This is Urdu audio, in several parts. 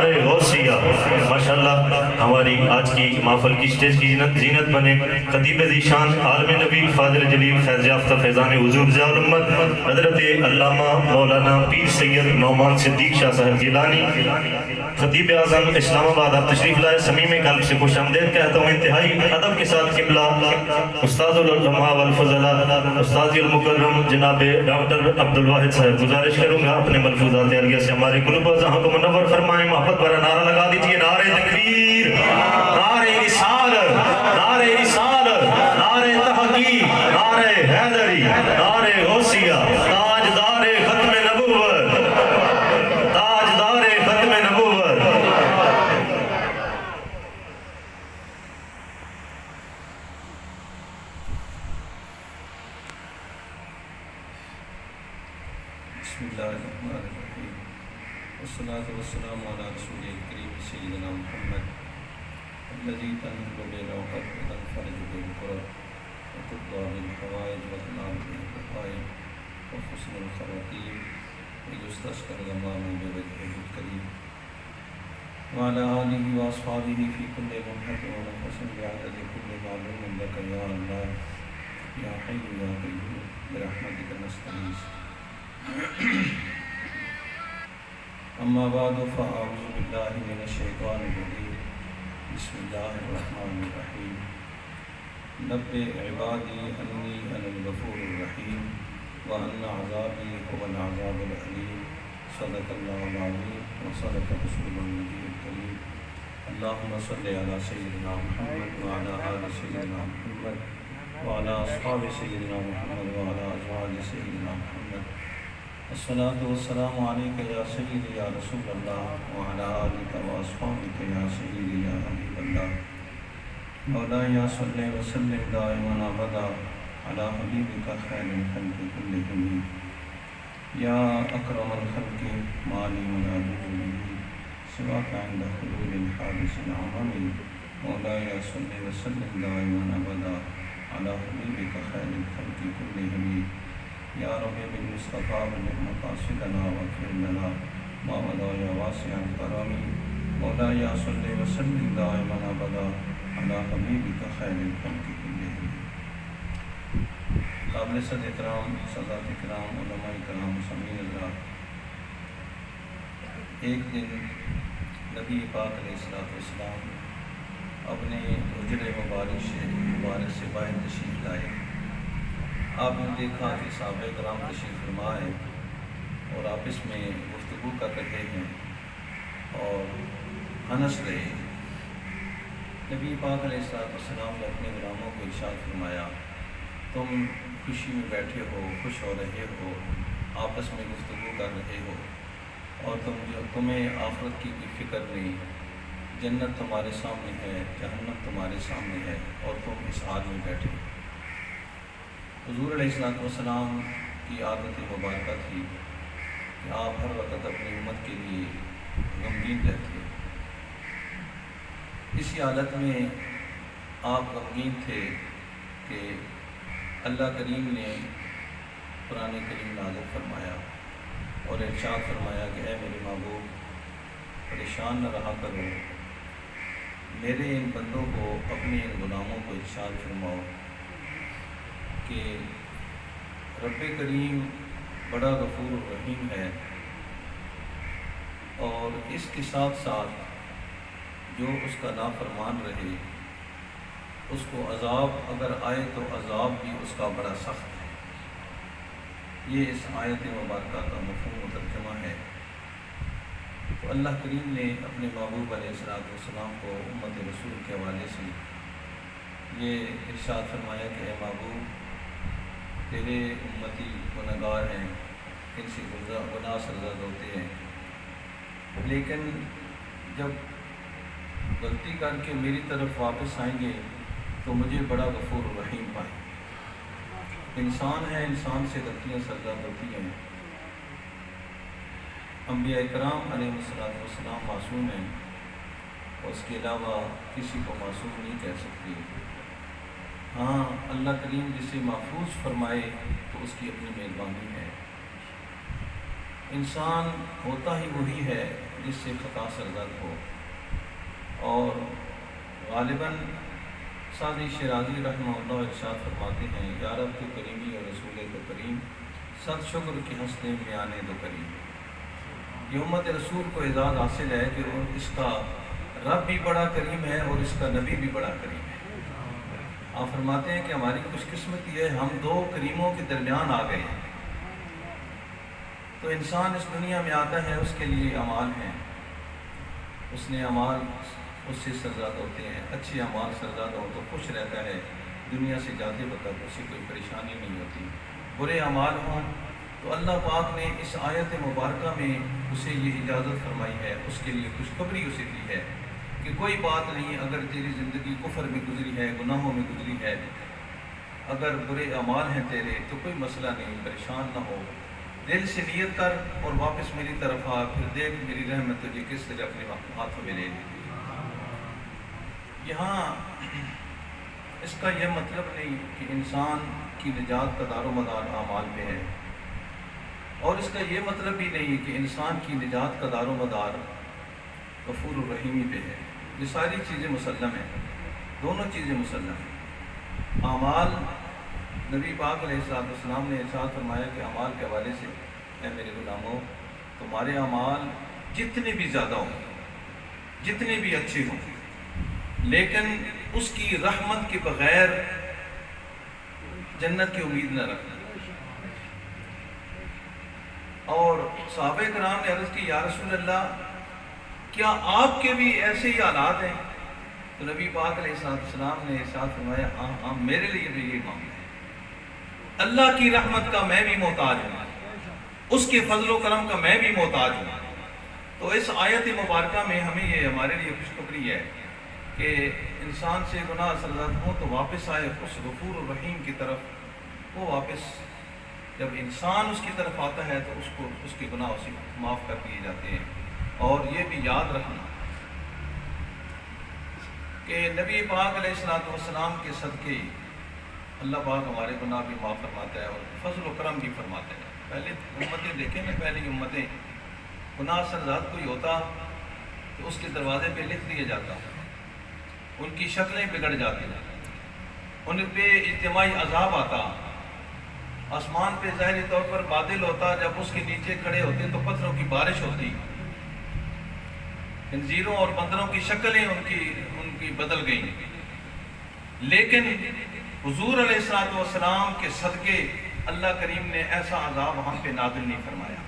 تاجدار غوثیہ۔ ماشاءاللہ ہماری آج کی محفل کی اسٹیج کی زینت بنے خطیب ذیشان عالم نبی فاضل جلیل فیض یافتہ فیضان حضور ضیاء الامت حضرت علامہ مولانا پیر سید نعمان صدیق شاہ صاحب گیلانی خطیب اعظم اسلام آباد، آپ تشریف لائے، صمیم قلب سے خوش آمدید کہتا ہوں۔ انتہائی ادب کے ساتھ قبلہ استاد العلماء والفضلاء استاد المکرم جناب ڈاکٹر عبدالواحد صاحب گزارش کروں گا اپنے ملفوظات عالیہ سے ہمارے قلوب و اذہان کو منور فرمائیں۔ محبت بھرا نعرہ لگا دیجئے، نعرہ تکبیر، نعرہ رسالت، نعرہ رسالت، نعرہ تحقیق، نعرہ حیدری، نعرہ غوثیہ، تاجدار ختم نبوت، تاجدار ختم نبوت۔ بسم اللہ الرحمن الرحیم، والصلاة والسلام علی رسول کریم سیدنا محمد الذی تنزل بالروحۃ وتنفرج بالقرب وتقضى بالحوائج وتنال بالرقائب وحسن الخواتیم ويستسقى الغمام بوجهه الكريم وعلى آلہ واصحابہ فی کل لمحۃ ونفس بعدد کل معلوم لک یا اللہ یا حی یا قیوم برحمتک نستغیث۔ اما بعد فاعوذ باللہ من الشیطان الرجیم، بسم اللہ الرحمن الرحیم۔ نبئ عبادی انی انا الغفور الرحیم وان عذابی هو العذاب العلیم، صدق اللہ العظیم وصدق رسول النبی الکریم۔ اللہم صل علی سیدنا محمد وعلی آل سیدنا محمد وعلی اصحاب سیدنا محمد وعلی ازواج سیدنا محمد۔ الصلاة والسلام علیک یا سیدی یا رسول اللہ وعلی آلک واصحابک یا سیدی یا حبیب اللہ۔ مولایا صلی وسلم دائما ابدا علی حبیبک خیر الخلق کلہم یا اکرم الخلق مالی منابر به سواک عند حلول الحادث العمم۔ مولایا صلی وسلم دائما ابدا علی حبیبک خیر الخلق کلہم یا رب بالمصطفیٰ بلغ مقاصدنا واغفر لنا ما مضى یا واسع الکرم۔ مولایا صلی وسلم دائما ابدا علی حبیبک خیر الخلق کلہم۔ قابل صد اکرام، سادات اکرام، علماء کرام، سامعین حضرات، ایک دن نبی پاک علیہ السلام اپنے حجرہ مبارک سے باہر تشریف لائے۔ آپ نے دیکھا کہ صحابہ کرام تشریف فرما ہے اور آپس میں گفتگو کر رہے ہیں اور ہنس رہے ہیں۔ نبی پاک علیہ السلام نے اپنے غلاموں کو ارشاد فرمایا، تم خوشی میں بیٹھے ہو، خوش ہو رہے ہو، آپس میں گفتگو کر رہے ہو اور تمہیں آخرت کی کوئی فکر نہیں، جنت تمہارے سامنے ہے، جہنم تمہارے سامنے ہے اور تم اس حال میں بیٹھے۔ حضور علیہ السلام کی عادت مبارکہ تھی کہ آپ ہر وقت اپنی امت کے لیے غمگین رہتے۔ اسی حالت میں آپ غمگین تھے کہ اللہ کریم نے قرآن کریم نازل فرمایا اور ارشاد فرمایا کہ اے میرے محبوب، پریشان نہ رہا کرو، میرے ان بندوں کو، اپنے ان غلاموں کو ارشاد فرماؤ کہ رب کریم بڑا غفور الرحیم ہے، اور اس کے ساتھ ساتھ جو اس کا نافرمان رہے اس کو عذاب اگر آئے تو عذاب بھی اس کا بڑا سخت ہے۔ یہ اس آیت مبارکہ کا مفہوم و ترجمہ ہے۔ تو اللہ کریم نے اپنے محبوب علیہ السلام کو امت رسول کے حوالے سے یہ ارشاد فرمایا کہ اے محبوب، تیرے امتی گنہگار ہیں، ان سے گناہ سرزد ہوتے ہیں، لیکن جب غلطی کر کے میری طرف واپس آئیں گے تو مجھے بڑا غفور الرحیم پائیں۔ انسان ہے، انسان سے غلطیاں سرزد ہوتی ہیں۔ انبیاء کرام علیہ السلام معصوم ہیں اور اس کے علاوہ کسی کو معصوم نہیں کہہ سکتے۔ ہاں، اللہ کریم جسے محفوظ فرمائے تو اس کی اپنی مہربانی ہے۔ انسان ہوتا ہی وہی ہے جس سے خطا سرزد ہو۔ اور غالباً سعدی شیرازی رحمہ اللہ ارشاد فرماتے ہیں، یا رب تو کریمی اور رسول تو کریم، صد شکر کی حسن میں آنے دو کریم۔ یہ امت رسول کو اعزاز حاصل ہے کہ اس کا رب بھی بڑا کریم ہے اور اس کا نبی بھی بڑا کریم ہے۔ آپ فرماتے ہیں کہ ہماری خوش قسمتی ہے، ہم دو کریموں کے درمیان آ گئے ہیں۔ تو انسان اس دنیا میں آتا ہے، اس کے لیے اعمال ہیں، اس نے اعمال اس سے سرزاد ہوتے ہیں۔ اچھے اعمال سرزاد ہو تو خوش رہتا ہے، دنیا سے جاتے وقت اسے کوئی پریشانی نہیں ہوتی۔ برے اعمال ہوں تو اللہ پاک نے اس آیت مبارکہ میں اسے یہ اجازت فرمائی ہے، اس کے لیے خوشخبری اسے دی ہے کہ کوئی بات نہیں، اگر تیری زندگی کفر میں گزری ہے، گناہوں میں گزری ہے، اگر برے اعمال ہیں تیرے تو کوئی مسئلہ نہیں، پریشان نہ ہو، دل سے نیت کر اور واپس میری طرف آ، پھر دیکھ میری رحمت تجھے کس طرح اپنے ہاتھوں میں لے لی۔ یہاں اس کا یہ مطلب نہیں کہ انسان کی نجات کا دار و مدار اعمال پہ ہے، اور اس کا یہ مطلب بھی نہیں کہ انسان کی نجات کا دار و مدار غفور الرحیمی پہ ہے۔ یہ ساری چیزیں مسلم ہیں، دونوں چیزیں مسلم ہیں۔ اعمال، نبی پاک علیہ السلام نے ارشاد فرمایا کہ اعمال کے حوالے سے، اے میرے غلاموں، تمہارے اعمال جتنے بھی زیادہ ہوں، جتنے بھی اچھے ہوں، لیکن اس کی رحمت کے بغیر جنت کی امید نہ رکھنا۔ اور صحابہ کرام نے عرض کی، یا رسول اللہ، کیا آپ کے بھی ایسے ہی حالات ہیں؟ تو نبی پاک علیہ السلام نے ارشاد فرمایا، ہاں میرے لیے بھی یہ معاملہ ہے، اللہ کی رحمت کا میں بھی محتاج ہوں، اس کے فضل و کرم کا میں بھی محتاج ہوں۔ تو اس آیت مبارکہ میں ہمیں یہ ہمارے لیے خوشخبری ہے کہ انسان سے گناہ سرزد ہوں تو واپس آئے اس غفور الرحیم کی طرف۔ وہ واپس جب انسان اس کی طرف آتا ہے تو اس کے گناہ اسے معاف کر دیے جاتے ہیں۔ اور یہ بھی یاد رکھنا کہ نبی پاک علیہ السلام کے صدقے اللہ پاک ہمارے گناہ بھی معاف فرماتا ہے اور فضل و کرم بھی فرماتا ہے۔ پہلے امتیں دیکھیں نا، پہلی امتیں گناہ سرزاد کوئی ہوتا تو اس کے دروازے پہ لکھ دیا جاتا، ان کی شکلیں بگڑ جاتی، ان پہ اجتماعی عذاب آتا، آسمان پہ ظاہری طور پر بادل ہوتا، جب اس کے نیچے کھڑے ہوتے تو پتھروں کی بارش ہوتی، خنزیروں اور بندروں کی شکلیں ان کی بدل گئیں۔ لیکن حضور علیہ السلام کے صدقے اللہ کریم نے ایسا عذاب ہم پہ نازل نہیں فرمایا۔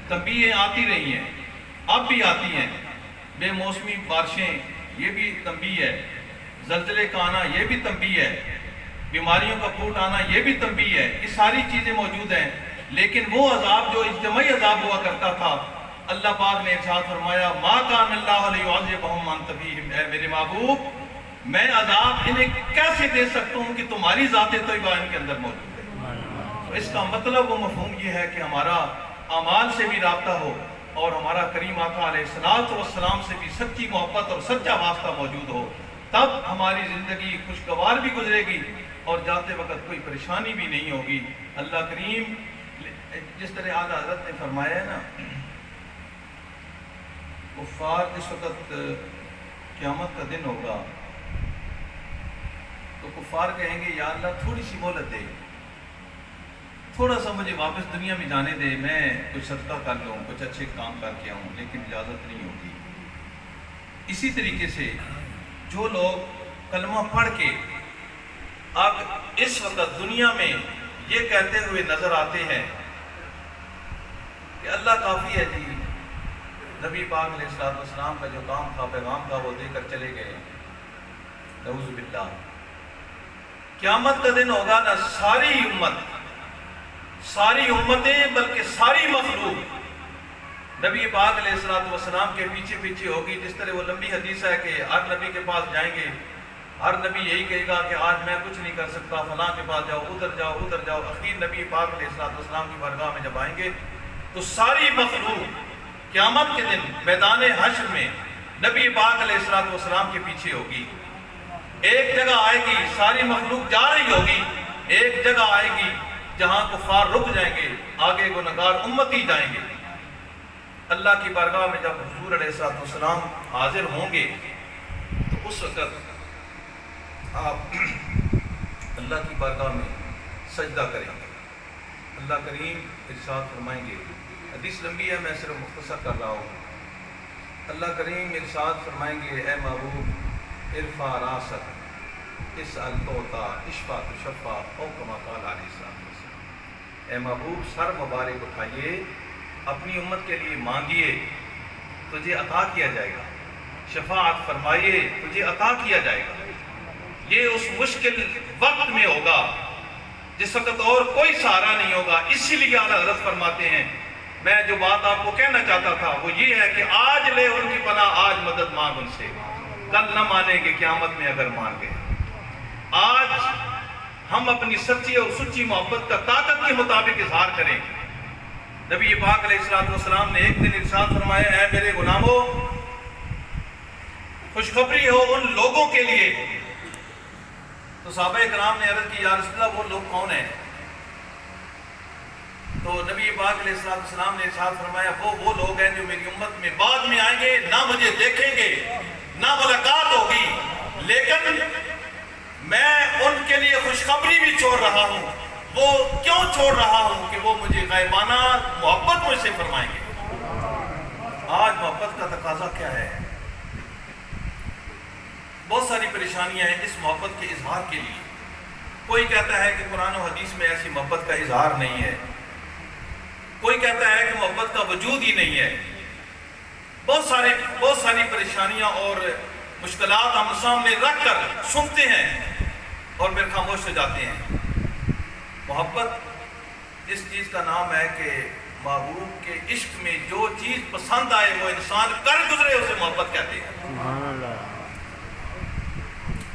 تنبیہیں آتی رہی ہیں، اب بھی آتی ہیں، بے موسمی بارشیں یہ بھی تنبیہ ہے، زلزلے کا آنا یہ بھی تنبیہ ہے، بیماریوں کا پھوٹ آنا یہ بھی تنبیہ ہے، یہ ساری چیزیں موجود ہیں۔ لیکن وہ عذاب جو اجتماعی عذاب ہوا کرتا تھا، اللہ پاک نے ارشاد فرمایا، ما کان اللہ لیعذبہم وانت فیہم، اے میرے محبوب، میں عذاب انہیں کیسے دے سکتا ہوں کہ تمہاری ذات طیبہ ان کے اندر موجود ہے۔ تو اس کا مطلب و مفہوم یہ ہے کہ ہمارا اعمال سے بھی رابطہ ہو اور ہمارا کریم آقا علیہ السلام سے بھی سچی محبت اور سچا واسطہ موجود ہو، تب ہماری زندگی خوشگوار بھی گزرے گی اور جاتے وقت کوئی پریشانی بھی نہیں ہوگی۔ اللہ کریم جس طرح اعلیٰ حضرت نے فرمایا ہے نا، کفار جس وقت قیامت کا دن ہوگا تو کفار کہیں گے، یا اللہ تھوڑی سی مہلت دے، تھوڑا سا مجھے واپس دنیا میں جانے دے، میں کچھ صدقہ کر لوں، کچھ اچھے کام کر کے آؤں، لیکن اجازت نہیں ہوگی۔ اسی طریقے سے جو لوگ کلمہ پڑھ کے اب اس وقت دنیا میں یہ کہتے ہوئے نظر آتے ہیں کہ اللہ کافی ہے جی، نبی پاک علیہ السلام کا جو کام تھا، پیغام تھا، وہ دے کر چلے گئے، نعوذ باللہ، قیامت کا دن ہوگا نا، ساری امتیں بلکہ ساری مخلوق نبی پاک علیہ السلام کے پیچھے پیچھے ہوگی۔ جس طرح وہ لمبی حدیث ہے کہ ہر نبی کے پاس جائیں گے، ہر نبی یہی کہے گا کہ آج میں کچھ نہیں کر سکتا، فلاں کے پاس جاؤ، ادھر جاؤ، ادھر جاؤ۔ اخیر نبی پاک علیہ السلام کی بارگاہ میں جب آئیں گے تو ساری مخلوق قیامت کے دن میدان حشر میں نبی پاک علیہ السلام کے پیچھے ہوگی۔ ایک جگہ آئے گی، ساری مخلوق جا رہی ہوگی، ایک جگہ آئے گی جہاں کفار رک جائیں گے، آگے گنہگار امتی جائیں گے۔ اللہ کی بارگاہ میں جب حضور علیہ السلام حاضر ہوں گے تو اس وقت آپ اللہ کی بارگاہ میں سجدہ کریں گے. اللہ کریم ارشاد فرمائیں گے, حدیث لمبی ہے میں صرف مختصر کر رہا ہوں. اللہ کریم ارشاد فرمائیں گے, اے محبوب ارفع راسک اسأل توتا اشفع تشفع او کما قال علیہ السلام. اے محبوب سر مبارک اٹھائیے, اپنی امت کے لیے مانگیے, تجھے عطا کیا جائے گا. شفاعت فرمائیے, تجھے عطا کیا جائے گا. یہ اس مشکل وقت میں ہوگا جس وقت اور کوئی سہارا نہیں ہوگا. اسی لیے اعلیٰ حضرت فرماتے ہیں, میں جو بات آپ کو کہنا چاہتا تھا وہ یہ ہے کہ آج لے ان کی پناہ, آج مدد مانگ ان سے, کل نہ مانیں گے قیامت میں اگر مان گئے. آج ہم اپنی سچی اور سچی محبت کا طاقت کے مطابق اظہار کریں. نبی پاک علیہ السلام نے ایک دن ارشاد فرمایا, اے میرے غلاموں خوشخبری ہو ان لوگوں کے لیے. تو صحابہ کرام نے عرض کی, یا رسول اللہ وہ لوگ کون ہیں؟ تو نبی پاک علیہ السلام نے ارشاد فرمایا, وہ لوگ ہیں جو میری امت میں بعد میں آئیں گے, نہ مجھے دیکھیں گے نہ ملاقات ہوگی, لیکن میں ان کے لیے خوشخبری بھی چھوڑ رہا ہوں. وہ کیوں چھوڑ رہا ہوں؟ کہ وہ مجھے غائبانہ محبت مجھ سے فرمائیں گے. آج محبت کا تقاضا کیا ہے؟ بہت ساری پریشانیاں ہیں اس محبت کے اظہار کے لیے. کوئی کہتا ہے کہ قرآن و حدیث میں ایسی محبت کا اظہار نہیں ہے, کوئی کہتا ہے کہ محبت کا وجود ہی نہیں ہے. بہت ساری پریشانیاں اور مشکلات ہم سامنے رکھ کر سنتے ہیں اور پھر خاموش ہو جاتے ہیں. محبت اس چیز کا نام ہے کہ محبوب کے عشق میں جو چیز پسند آئے وہ انسان کر گزرے, اسے محبت کہتے ہیں.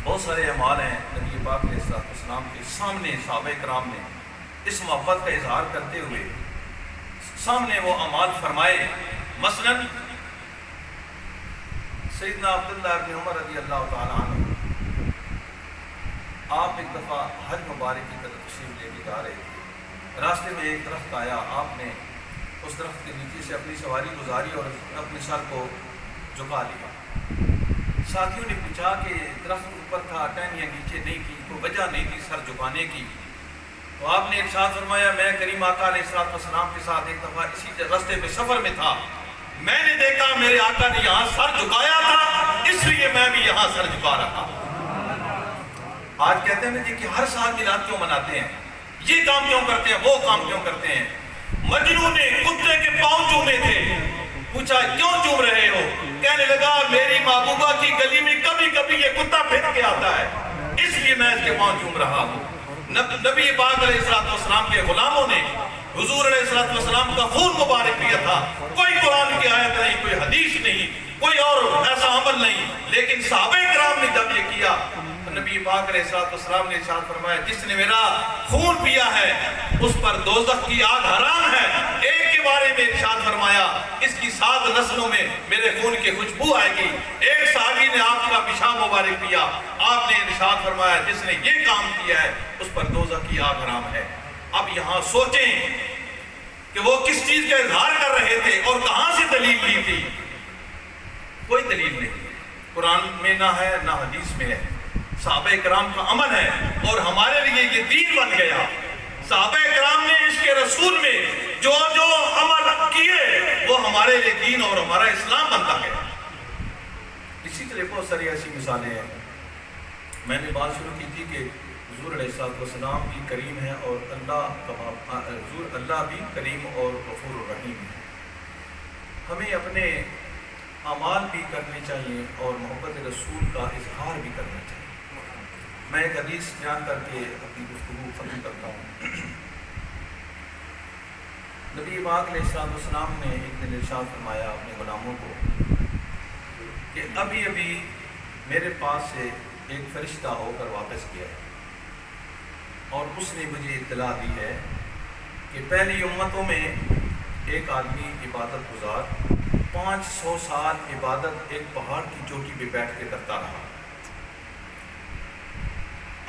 بہت سارے اعمال ہیں نبی پاک علیہ السلام کے سامنے صحابہ کرام نے اس محبت کا اظہار کرتے ہوئے سامنے وہ اعمال فرمائے. مثلا سیدنا عبداللہ بن عمر رضی اللہ تعالیٰ عنہ, آپ ایک دفعہ حج مبارک کی طرف تشریف لے کے جا رہے تھے. راستے میں ایک درخت آیا, آپ نے اس درخت کے نیچے سے اپنی سواری گزاری اور اپنے سر کو جھکا لیا. ساتھیوں نے پوچھا کہ درخت اوپر تھا, ٹہنیاں نیچے نہیں تھی, کوئی وجہ نہیں تھی سر جھکانے کی. تو آپ نے ارشاد فرمایا, میں کریم آقا علیہ السلام کے ساتھ ایک دفعہ اسی راستے پہ سفر میں تھا, میں نے دیکھا میرے آقا نے یہاں سر جھکایا تھا, اس لیے میں بھی یہاں سر جھکا رہا. آج کہتے ہیں جی کہ ہر سال میلاد کیوں مناتے ہیں, یہ کام کیوں کرتے ہیں, وہ کام کیوں کرتے ہیں. مجنون نے کتے کے پاؤں چومے تھے, پوچھا کیوں چوم رہے ہو؟ کہنے لگا میری محبوبہ کی گلی میں کبھی کبھی یہ کتا پھر کے آتا ہے, اس لیے میں اس کے پاؤں چوم رہا ہوں. نبی پاک علیہ السلام کے غلاموں نے حضور علیہ السلام کا خون مبارک پیا تھا. کوئی قرآن کی آیت نہیں, کوئی حدیث نہیں, کوئی اور ایسا عمل نہیں, لیکن صحابہ کرام نے جب یہ کیا نبی پاک علیہ السلام نے ارشاد فرمایا, جس نے میرا خون پیا ہے اس پر دوزخ کی آگ حرام ہے. ایک کے بارے میں ارشاد فرمایا, اس کی 7 نسلوں میں میرے خون کی خوشبو آئے گی. ایک صحابی نے آپ کا پیشاب مبارک پیا, آپ نے ارشاد فرمایا جس نے یہ کام کیا ہے اس پر دوزخ کی آگ حرام ہے. اب یہاں سوچیں کہ وہ کس چیز کا اظہار کر رہے تھے اور کہاں سے دلیل لی تھی. کوئی دلیل نہیں, قرآن میں نہ ہے نہ حدیث میں ہے. صحابہ کرام کا عمل ہے اور ہمارے لیے یہ دین بن گیا. صحابہ کرام نے عشق رسول میں جو جو عمل کیے وہ ہمارے لیے دین اور ہمارا اسلام بنتا گیا. اسی طرح بہت ساری ایسی مثالیں ہیں. میں نے بات شروع کی تھی کہ حضور علیہ السلام بھی کریم ہے اور اللہ بھی کریم اور غفور الرحیم ہے. ہمیں اپنے اعمال بھی کرنے چاہیے اور محبت رسول کا اظہار بھی کرنا چاہیے. میں ایک حدیث بیان کر کے اپنی گفتگو ختم کرتا ہوں. نبی پاک علیہ السلام نے ایک دن ارشاد فرمایا اپنے غلاموں کو کہ ابھی ابھی میرے پاس سے ایک فرشتہ ہو کر واپس گیا ہے اور اس نے مجھے اطلاع دی ہے کہ پہلی امتوں میں ایک آدمی عبادت گزار 500 سال عبادت ایک پہاڑ کی چوٹی پہ بیٹھ کے کرتا رہا.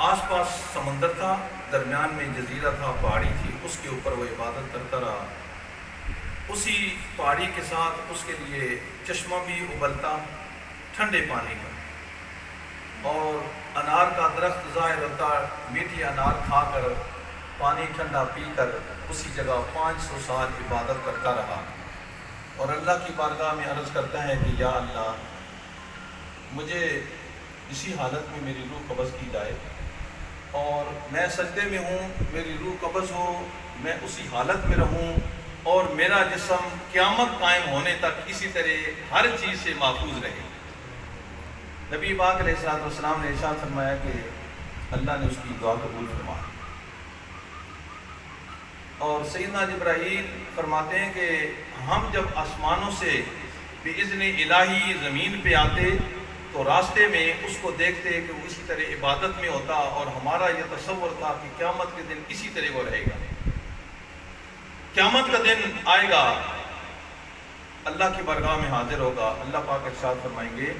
آس پاس سمندر تھا, درمیان میں جزیرہ تھا, پہاڑی تھی, اس کے اوپر وہ عبادت کرتا رہا. اسی پہاڑی کے ساتھ اس کے لیے چشمہ بھی ابلتا ٹھنڈے پانی کا، اور انار کا درخت ظاہر ہوتا، میٹھی انار کھا کر پانی ٹھنڈا پی کر اسی جگہ 500 سال عبادت کرتا رہا، اور اللہ کی بارگاہ میں عرض کرتا ہے کہ یا اللہ مجھے اسی حالت میں میری روح قبض کی جائے، اور میں سجدے میں ہوں، میری روح قبض ہو، میں اسی حالت میں رہوں، اور میرا جسم قیامت قائم ہونے تک اسی طرح ہر چیز سے محفوظ رہے۔ نبی پاک علیہ السلام نے ارشاد فرمایا کہ اللہ نے اس کی دعا قبول فرمائی، اور سیدنا جبرائیل فرماتے ہیں کہ ہم جب آسمانوں سے بإذن الہی زمین پہ آتے تو راستے میں اس کو دیکھتے کہ وہ اسی طرح عبادت میں ہوتا، اور ہمارا یہ تصور تھا کہ قیامت کے دن اسی طرح وہ رہے گا، قیامت کا دن آئے گا، اللہ کی بارگاہ میں حاضر ہوگا، اللہ پاک ارشاد فرمائیں گے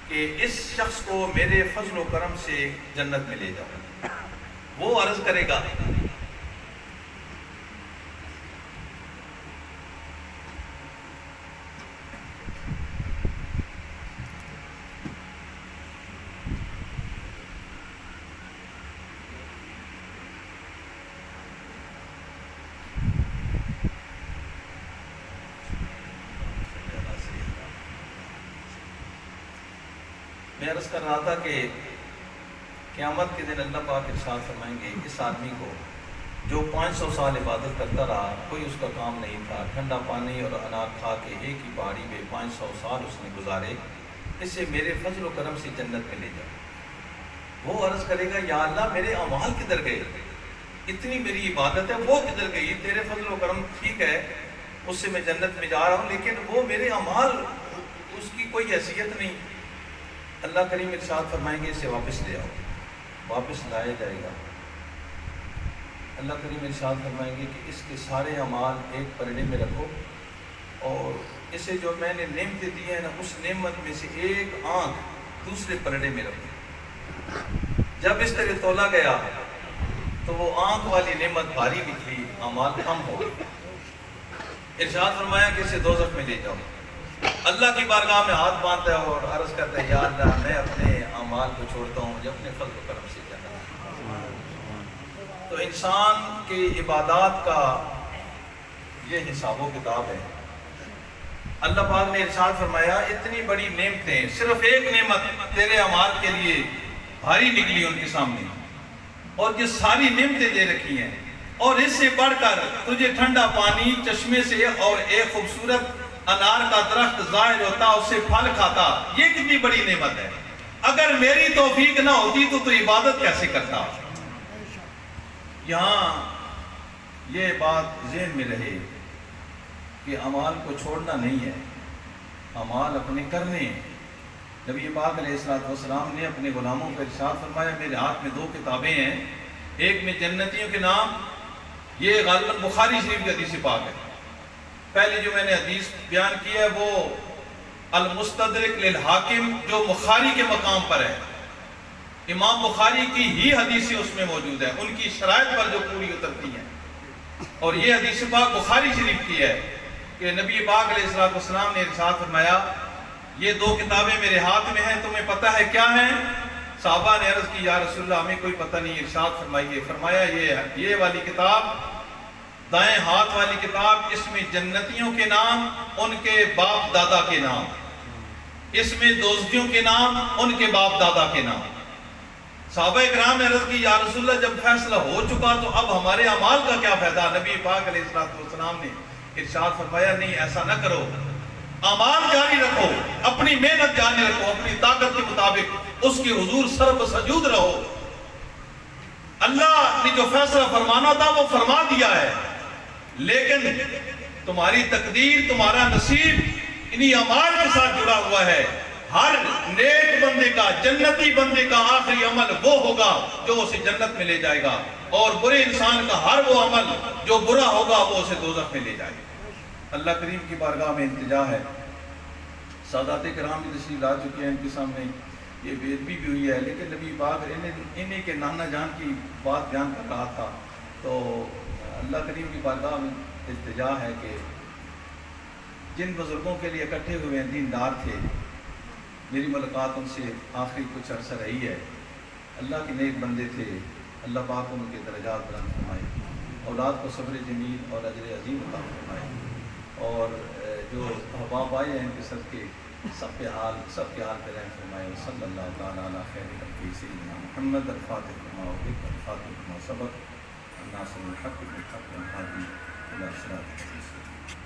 کہ اس شخص کو میرے فضل و کرم سے جنت میں لے جاؤ۔ وہ عرض کرے گا میں عرض کر رہا تھا کہ قیامت کے دن اللہ پاک ارشاد فرمائیں گے اس آدمی کو جو 500 سال عبادت کرتا رہا، کوئی اس کا کام نہیں تھا، ٹھنڈا پانی اور انار کھا کے ایک ہی پہاڑی میں 500 سال اس نے گزارے، اسے میرے فضل و کرم سے جنت میں لے جاؤ۔ وہ عرض کرے گا یا اللہ میرے اعمال کدھر گئے، اتنی میری عبادت ہے وہ کدھر گئی، تیرے فضل و کرم ٹھیک ہے اس سے میں جنت میں جا رہا ہوں، لیکن وہ میرے اعمال اس کی کوئی حیثیت نہیں۔ اللہ کریم ارشاد فرمائیں گے اسے واپس لے آؤ، واپس لایا جائے گا۔ اللہ کریم ارشاد فرمائیں گے کہ اس کے سارے اعمال ایک پرڑے میں رکھو، اور اسے جو میں نے نعمتیں دی ہیں نا اس نعمت میں سے ایک آنکھ دوسرے پرڑے میں رکھو۔ جب اس طرح تولا گیا تو وہ آنکھ والی نعمت بھاری نکلی، اعمال کم ہو گئے۔ ارشاد فرمایا کہ اسے دوزخ میں لے جاؤ۔ اللہ کی بارگاہ میں ہاتھ باندھتا ہے اور عرض کرتا ہے یا اللہ میں اپنے اعمال کو چھوڑتا ہوں جو اپنے فضل و کرم سے جنت۔ تو انسان کی عبادات کا یہ حساب و کتاب ہے۔ اللہ پاک نے ارشاد فرمایا اتنی بڑی نعمتیں، صرف ایک نعمت تیرے اعمال کے لیے بھاری نکلی ان کے سامنے، اور یہ ساری نعمتیں دے رکھی ہیں، اور اس سے بڑھ کر تجھے ٹھنڈا پانی چشمے سے اور ایک خوبصورت انار کا درخت ظاہر ہوتا، اس سے پھل کھاتا، یہ کتنی بڑی نعمت ہے۔ اگر میری توفیق نہ ہوتی تو عبادت کیسے کرتا؟ یہاں یہ بات ذہن میں رہے کہ اعمال کو چھوڑنا نہیں ہے، اعمال اپنے کرنے ہیں۔ نبی پاک علیہ السلام نے اپنے غلاموں کو ارشاد فرمایا میرے ہاتھ میں 2 کتابیں ہیں، ایک میں جنتیوں کے نام، یہ غالباً بخاری شریف کی حدیث پاک ہے۔ پہلے جو میں نے حدیث بیان کی ہے وہ المستدرک للحاکم جو بخاری کے مقام پر ہے، امام بخاری کی ہی حدیثیں اس میں موجود ہیں، ان کی شرائط پر جو پوری اترتی ہیں، اور یہ حدیث پاک بخاری شریف کی ہے کہ نبی پاک علیہ السلام نے ارشاد فرمایا یہ 2 کتابیں میرے ہاتھ میں ہیں، تمہیں پتہ ہے کیا ہیں؟ صحابہ نے عرض کی یا رسول اللہ ہمیں کوئی پتہ نہیں، ارشاد فرمائیے۔ فرمایا یہ والی کتاب، دائیں ہاتھ والی کتاب، اس میں جنتیوں کے نام، ان کے باپ دادا کے نام، اس میں دوزخیوں کے نام، ان کے باپ دادا کے نام۔ صحابہ اکرام نے عرض کی یا رسول اللہ جب فیصلہ ہو چکا تو اب ہمارے اعمال کا کیا فائدہ؟ نبی پاک علیہ السلام نے ارشاد فرمایا نہیں ایسا نہ کرو، اعمال جاری رکھو، اپنی محنت جاری رکھو، اپنی طاقت کے مطابق اس کے حضور سر سجود رہو۔ اللہ نے جو فیصلہ فرمانا تھا وہ فرما دیا ہے، لیکن تمہاری تقدیر، تمہارا نصیب انہی اعمال کے ساتھ جڑا ہوا ہے۔ ہر نیک بندے کا، جنتی بندے کا آخری عمل وہ ہوگا جو اسے جنت میں لے جائے گا، اور برے انسان کا ہر وہ عمل جو برا ہوگا وہ اسے دوزخ میں لے جائے گا۔ اللہ کریم کی بارگاہ میں التجا ہے، سادات کرام بھی تشریف لا چکے ہیں، ان کے سامنے یہ بے ادبی بھی ہوئی ہے، لیکن نبی پاک انہیں کے نانا جان کی بات بیان کر رہا تھا، تو اللہ کریم کی بارگاہ میں التجا ہے کہ جن بزرگوں کے لیے اکٹھے ہوئے ہیں دیندار تھے، میری ملاقات ان سے آخری کچھ عرصہ رہی ہے، اللہ کے نیک بندے تھے، اللہ پاک ان کے درجات بلند فرمائے، اولاد کو صبر جمیل اور اجر عظیم عطا فرمائے، اور جو احباب آئے ہیں ان کے صدقے سب کے حال پہ رحم فرمائے، صلی اللہ تعالیٰ علی خیر خلقہ سیدنا محمد الفاتح لما أغلق والخاتم لما سبق الناصر الحق بالحق والهادي إلى صراط المستقيم.